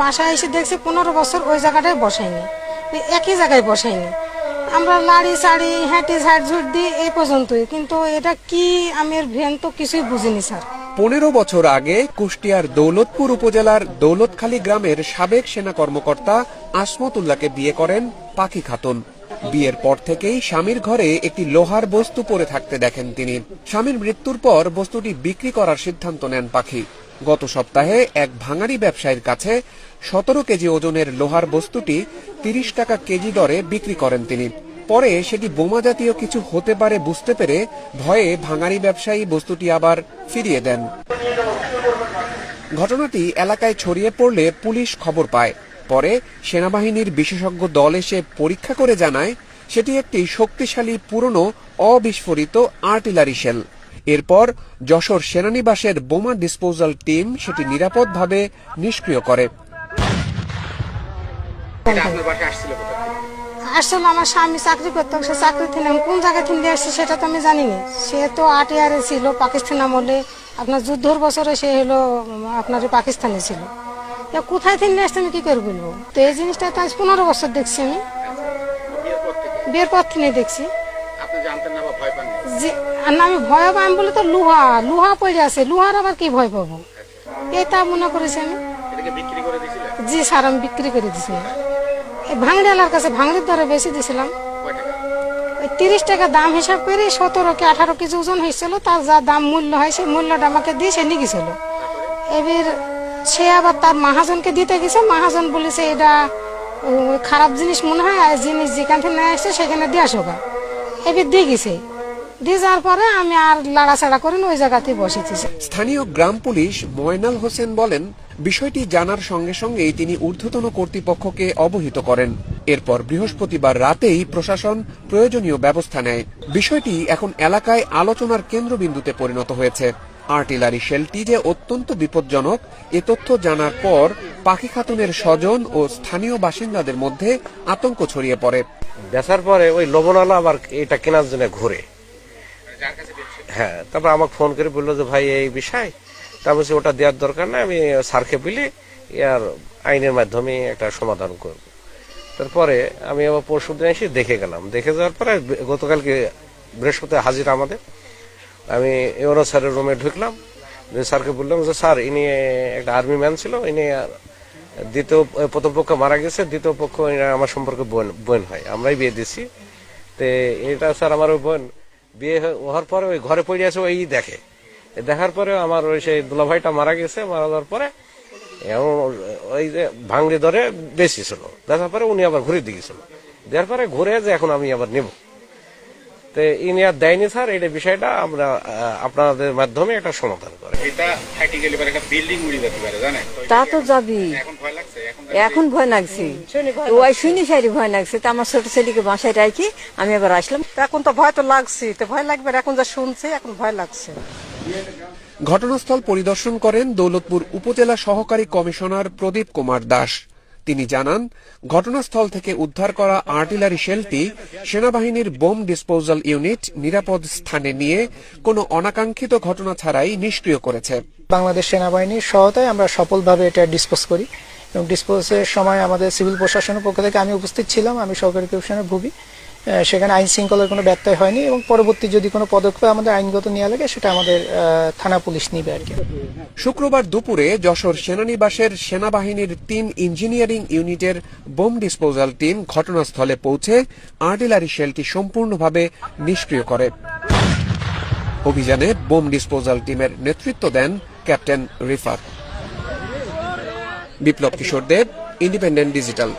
বাসায় এসে দেখছি 15 বছর ওই জায়গাটায় বসাইনি, একই জায়গায় বসাইনি। আমরা লাড়ি চাড়ি হ্যাঁটি ঝাড় ঝুট দিই এই পর্যন্তই, কিন্তু এটা কি আমি ভ্রেন তো কিছুই বুঝিনি স্যার। 15 বছর আগে কুষ্টিয়ার দৌলতপুর উপজেলার দৌলতখালী গ্রামের সাবেক সেনা কর্মকর্তা আসমতুল্লাহকে বিয়ে করেন পাখি খাতুন। বিয়ের পর থেকেই স্বামীর ঘরে একটি লোহার বস্তু পড়ে থাকতে দেখেন তিনি। স্বামীর মৃত্যুর পর বস্তুটি বিক্রি করার সিদ্ধান্ত নেন পাখি। গত সপ্তাহে এক ভাঙাড়ি ব্যবসায়ীর কাছে 17 কেজি ওজনের লোহার বস্তুটি 30 টাকা কেজি দরে বিক্রি করেন তিনি। পরে সেটি বোমা জাতীয় কিছু হতে পারে বুঝতে পেরে ভয়ে ভাঙাড়ি ব্যবসায়ী বস্তুটি আবার ফিরিয়ে দেন। ঘটনাটি এলাকায় ছড়িয়ে পড়লে পুলিশ খবর পায়। পরে সেনাবাহিনীর বিশেষজ্ঞ দল এসে পরীক্ষা করে জানায় সেটি একটি শক্তিশালী পুরনো অবিস্ফোরিত আর্টিলারি শেল। এরপর যশোর সেনানিবাসের বোমা ডিসপোজাল টিম সেটি নিরাপদভাবে নিষ্ক্রিয় করে। আসলে আমার স্বামী চাকরি করতো, সে চাকরি থেকে কোন জায়গায় থেকে আসছে সেটা তো আমি জানি না। সে তো 8 ইয়ারে ছিল পাকিস্তান আমলে, আপনার যুদ্ধর বছরে সে হলো আপনার পাকিস্তানে ছিল। কোথায় থেকে আসছে আমি কি করে বলবো? তো এই জিনিসটা তো আজ 15 বছর দেখছি আমি, বিয়ের পর থেকে দেখছি। আমি ভয় পাই বলে তো লোহা পড়ে আছে, লোহার আবার কি ভয় পাবো এটা মনে করেছি আমি। জি স্যার, আমি বিক্রি করে দিছি ভাঙড়িওয়ালার কাছে, ভাঙড়ির দরে বেশি দিয়েছিলাম। ওই 30 টাকা দাম হিসাব করে 17 কি 18 কেজি ওজন হয়েছিল, তার যা দাম মূল্য হয় সেই মূল্যটা আমাকে দিয়ে সে নিয়ে গেছিল। এবার সে আবার তার মহাজনকে দিতে গেছে, মহাজন বলেছে এটা খারাপ জিনিস মনে হয়, আর জিনিস যেখান থেকে নিয়ে আসছে সেখানে দিয়ে আসো। এবার দিয়ে গেছে, দিয়ে যাওয়ার পরে আমি আর লাড়াচাড়া করে ওই জায়গাতেই বসেছি। স্থানীয় গ্রাম পুলিশ ময়নাল হোসেন বলেন, বিষয়টি জানার সঙ্গে সঙ্গেই তিনি ঊর্ধ্বতন কর্তৃপক্ষকে অবহিত করেন। এরপর বৃহস্পতিবার রাতেই প্রশাসন প্রয়োজনীয় ব্যবস্থা নেয়। বিষয়টি এখন এলাকায় আলোচনার কেন্দ্রবিন্দুতে পরিণত হয়েছে। আর্টিলারি শেলটি যে অত্যন্ত বিপজ্জনক এ তথ্য জানার পর পাখি খাতুনের স্বজন ও স্থানীয় বাসিন্দাদের মধ্যে আতঙ্ক ছড়িয়ে পড়ে। বেচার পরে ওই লবণওয়ালা আবার এটা কেনার জন্য ঘুরে, হ্যাঁ, তারপর আমাকে ফোন করে বললো যে ভাই এই বিষয়, তারপর ওটা দেওয়ার দরকার না, আমি স্যারকে বলি আর আইনের মাধ্যমে একটা সমাধান করব। তারপরে আমি আবার পরশু দিন এসে দেখে গেলাম, দেখে যাওয়ার পরে গতকালকে বৃহস্পতিবার হাজির আমাদের। আমি এওনো স্যারের রুমে ঢুকলাম, স্যারকে বললাম যে স্যার ইনি একটা আর্মি ম্যান ছিল, ইনি প্রথম পক্ষ মারা গেছে, দ্বিতীয় পক্ষ আমার সম্পর্কে বোন হয়, আমরাই বিয়ে দিচ্ছি। তো এটা স্যার আমার ওই বোন বিয়ে হওয়ার পরে ওই ঘরে পড়ে আছে, ওই দেখে, দেখার পরে আমার ওই সেই দুলাভাইটা মারা গেছে, মারা যাওয়ার পরে ওই যে ভাঙড়ি ধরে বেশি ছিল, দেখার পরে উনি আবার ঘুরে দিয়েছিল, দেওয়ার পরে ঘুরে যে এখন আমি আবার নেব। তো ইনি আর দেয়নি স্যার, এই বিষয়টা আমরা আপনাদের মাধ্যমে একটা সমাধান করে। তা তো যাবি, এখন ভয় লাগছে, ওই শুনি সারি ভয় লাগছে। তা আমার ছোট ছেলেকে বাসায় রাখি আমি আবার আসলাম। এখন তো ভয় তো লাগছে, তো ভয় লাগবে, এখন যা শুনছে এখন ভয় লাগছে। ঘটনাস্থল পরিদর্শন করেন দৌলতপুর উপজেলা সহকারী কমিশনার প্রদীপ কুমার দাস। তিনি জানান, ঘটনাস্থল থেকে উদ্ধার করা আর্টিলারি শেলটি সেনাবাহিনীর বোম ডিসপোজাল ইউনিট নিরাপদ স্থানে নিয়ে কোনো অনাকাঙ্ক্ষিত ঘটনা ছাড়াই নিষ্ক্রিয় করেছে। বাংলাদেশ সেনাবাহিনীর সহায়তায় আমরা সফলভাবে এটা ডিসপোজ করি, এবং ডিসপোজের সময় আমাদের সিভিল প্রশাসনের পক্ষ থেকে আমি উপস্থিত ছিলাম, আমি সহকারী কমিশনার ভূমি। সেখানে আইন শৃঙ্খলার কোনো ব্যত্যয় হয়নি, এবং পরবর্তী যদি কোনো পদক্ষেপ আমাদের আইনগত নেওয়া লাগে সেটা আমাদের থানা পুলিশ নিবে আর কি। শুক্রবার দুপুরে যশোর সেনানিবাসের সেনাবাহিনীর 3 ইঞ্জিনিয়ারিং ইউনিটের বোম ডিসপোজাল টিম ঘটনাস্থলে পৌঁছে আর্টিলারি শেলটি সম্পূর্ণভাবে নিষ্ক্রিয় করে। অভিযানে বোম ডিসপোজাল টিমের নেতৃত্ব দেন ক্যাপ্টেন রিফাত। বিপ্লব কিশোর দেব, ইন্ডিপেন্ডেন্ট ডিজিটাল।